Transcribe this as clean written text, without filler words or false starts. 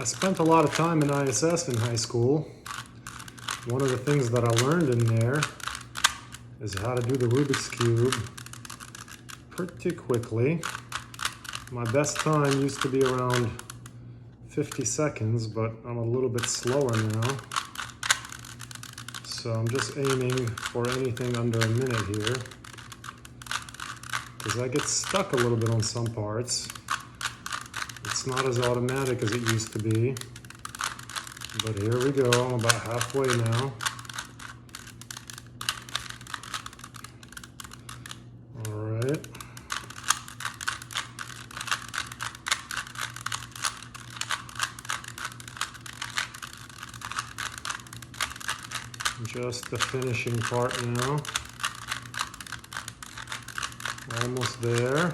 I spent a lot of time in ISS in high school. One of the things that I learned in there is how to do the Rubik's Cube pretty quickly. My best time used to be around 50 seconds, but I'm a little bit slower now. So I'm just aiming for anything under a minute here, because I get stuck a little bit on some parts. It's not as automatic as it used to be. But here we go, I'm about halfway now. All right. Just the finishing part now. Almost there.